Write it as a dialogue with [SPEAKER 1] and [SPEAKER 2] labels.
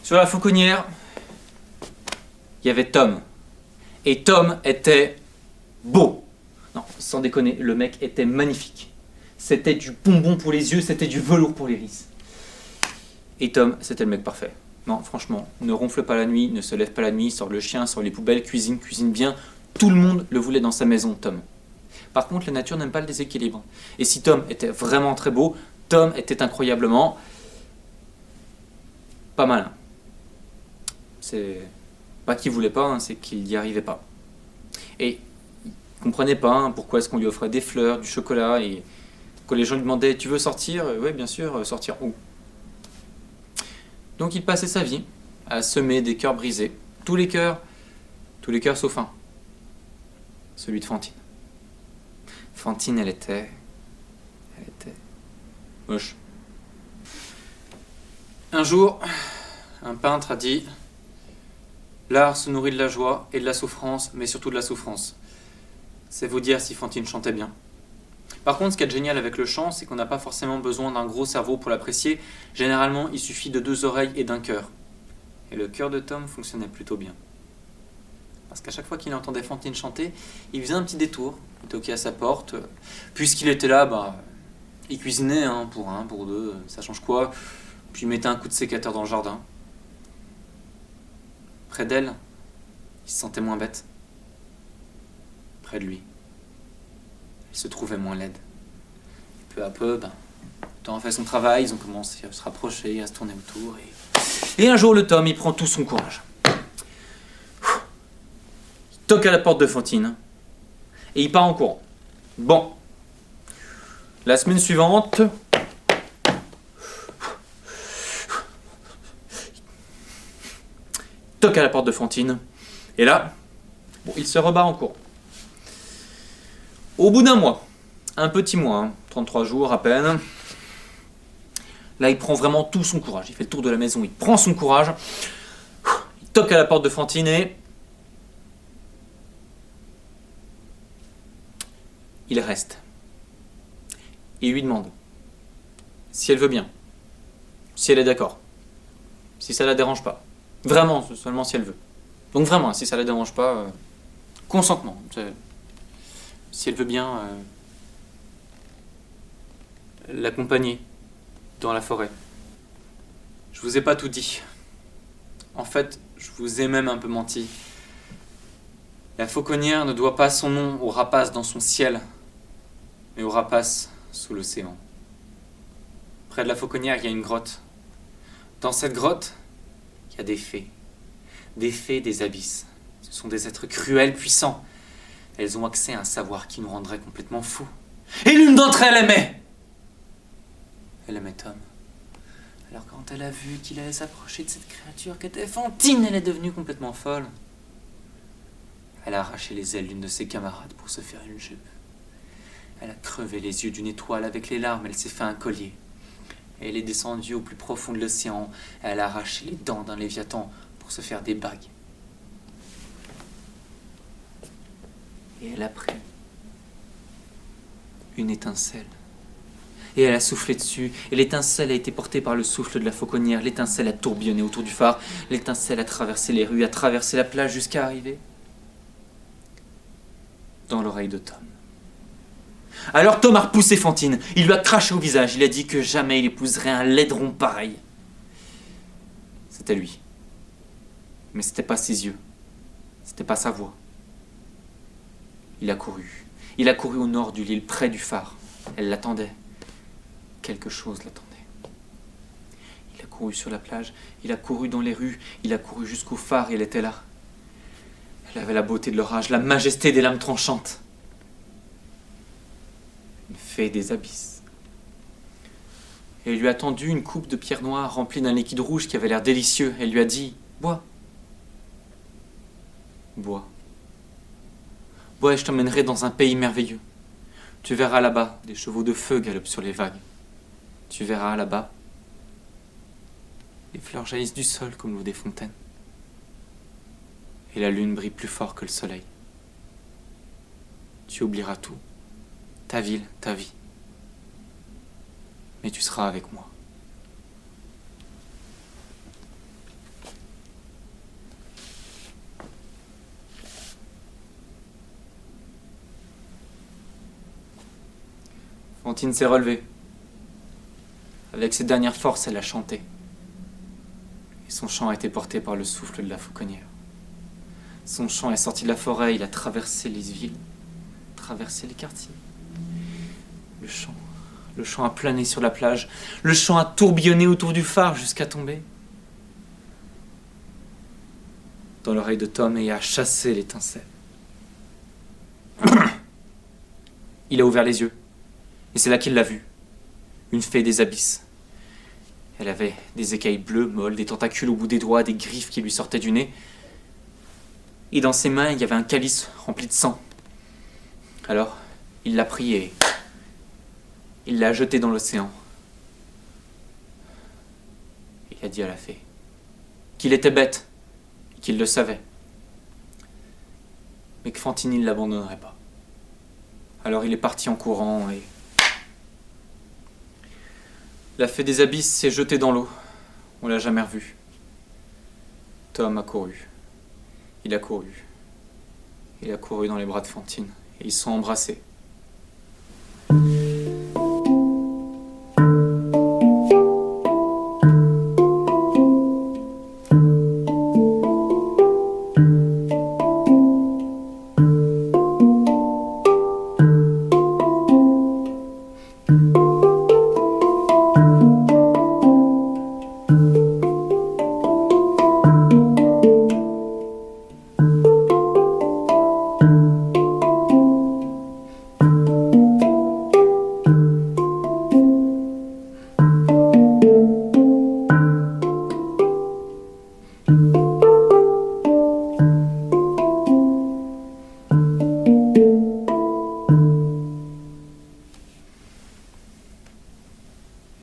[SPEAKER 1] Sur la fauconnière, il y avait Tom. Et Tom était beau. Non, sans déconner, le mec était magnifique. C'était du bonbon pour les yeux, c'était du velours pour l'iris. Et Tom, c'était le mec parfait. Non, franchement, ne ronfle pas la nuit, ne se lève pas la nuit, sort le chien, sort les poubelles, cuisine bien. Tout le monde le voulait dans sa maison, Tom. Par contre, la nature n'aime pas le déséquilibre. Et si Tom était vraiment très beau, Tom était incroyablement pas malin. C'est pas qu'il voulait pas, hein, c'est qu'il n'y arrivait pas. Et il comprenait pas pourquoi est-ce qu'on lui offrait des fleurs, du chocolat, et quand les gens lui demandaient tu veux sortir, oui bien sûr, sortir où? Donc il passait sa vie à semer des cœurs brisés. Tous les cœurs sauf un. Celui de Fantine. Fantine, elle était moche. Un jour, un peintre a dit l'art se nourrit de la joie et de la souffrance, mais surtout de la souffrance. C'est vous dire si Fantine chantait bien. Par contre, ce qui est génial avec le chant, c'est qu'on n'a pas forcément besoin d'un gros cerveau pour l'apprécier. Généralement, il suffit de 2 oreilles et d'un cœur. Et le cœur de Tom fonctionnait plutôt bien. Parce qu'à chaque fois qu'il entendait Fantine chanter, il faisait un petit détour, il toquait à sa porte. Puisqu'il était là, il cuisinait pour un, pour deux, ça change quoi. Puis il mettait un coup de sécateur dans le jardin. Près d'elle, il se sentait moins bête. Près de lui, elle se trouvait moins laide. Peu à peu, Tom a fait son travail, ils ont commencé à se rapprocher, à se tourner autour. Et un jour, le Tom, il prend tout son courage. Il toque à la porte de Fantine. Et il part en courant. Bon. La semaine suivante, il toque à la porte de Fantine. Et là, il se rebat en courant. Au bout d'un mois, un petit mois, 33 jours à peine, là il prend vraiment tout son courage. Il fait le tour de la maison, il prend son courage, il toque à la porte de Fantine et il reste. Il lui demande si elle veut bien, si elle est d'accord, si ça la dérange pas. Vraiment, seulement si elle veut. Donc vraiment, si ça la dérange pas, consentement. Si elle veut bien l'accompagner dans la forêt. Je vous ai pas tout dit. En fait, je vous ai même un peu menti. La fauconnière ne doit pas son nom aux rapaces dans son ciel, mais aux rapaces sous l'océan. Près de la fauconnière, il y a une grotte. Dans cette grotte, il y a des fées. Des fées des abysses. Ce sont des êtres cruels, puissants. Elles ont accès à un savoir qui nous rendrait complètement fous. Et l'une d'entre elles aimait. Elle aimait Tom. Alors quand elle a vu qu'il allait s'approcher de cette créature qu'était Fantine, elle est devenue complètement folle. Elle a arraché les ailes d'une de ses camarades pour se faire une jupe. Elle a crevé les yeux d'une étoile avec les larmes, elle s'est fait un collier. Et elle est descendue au plus profond de l'océan. Elle a arraché les dents d'un léviathan pour se faire des bagues. Et elle a pris une étincelle. Et elle a soufflé dessus, et l'étincelle a été portée par le souffle de la fauconnière. L'étincelle a tourbillonné autour du phare. L'étincelle a traversé les rues, a traversé la plage jusqu'à arriver dans l'oreille de Tom. Alors Tom a repoussé Fantine. Il lui a craché au visage. Il a dit que jamais il épouserait un laideron pareil. C'était lui. Mais c'était pas ses yeux. C'était pas sa voix. Il a couru. Il a couru au nord de l'île, près du phare. Elle l'attendait. Quelque chose l'attendait. Il a couru sur la plage, il a couru dans les rues, il a couru jusqu'au phare et elle était là. Elle avait la beauté de l'orage, la majesté des lames tranchantes. Une fée des abysses. Et elle lui a tendu une coupe de pierre noire remplie d'un liquide rouge qui avait l'air délicieux. Elle lui a dit « Bois. Bois. Bois et je t'emmènerai dans un pays merveilleux. Tu verras là-bas des chevaux de feu galopent sur les vagues. Tu verras là-bas les fleurs jaillissent du sol comme l'eau des fontaines. Et la lune brille plus fort que le soleil. Tu oublieras tout, ta ville, ta vie. Mais tu seras avec moi. » Fantine s'est relevée. Avec ses dernières forces, elle a chanté. Et son chant a été porté par le souffle de la fauconnière. Son chant est sorti de la forêt, il a traversé les villes, traversé les quartiers. Le chant a plané sur la plage, le chant a tourbillonné autour du phare jusqu'à tomber dans l'oreille de Tom et a chassé l'étincelle. Il a ouvert les yeux, et c'est là qu'il l'a vue. Une fée des abysses. Elle avait des écailles bleues, molles, des tentacules au bout des doigts, des griffes qui lui sortaient du nez. Et dans ses mains, il y avait un calice rempli de sang. Alors, il l'a pris et il l'a jeté dans l'océan. Il a dit à la fée qu'il était bête, et qu'il le savait, mais que Fantine ne l'abandonnerait pas. Alors il est parti en courant et la fée des abysses s'est jetée dans l'eau. On l'a jamais revue. Tom a couru. Il a couru. Il a couru dans les bras de Fantine et ils se sont embrassés.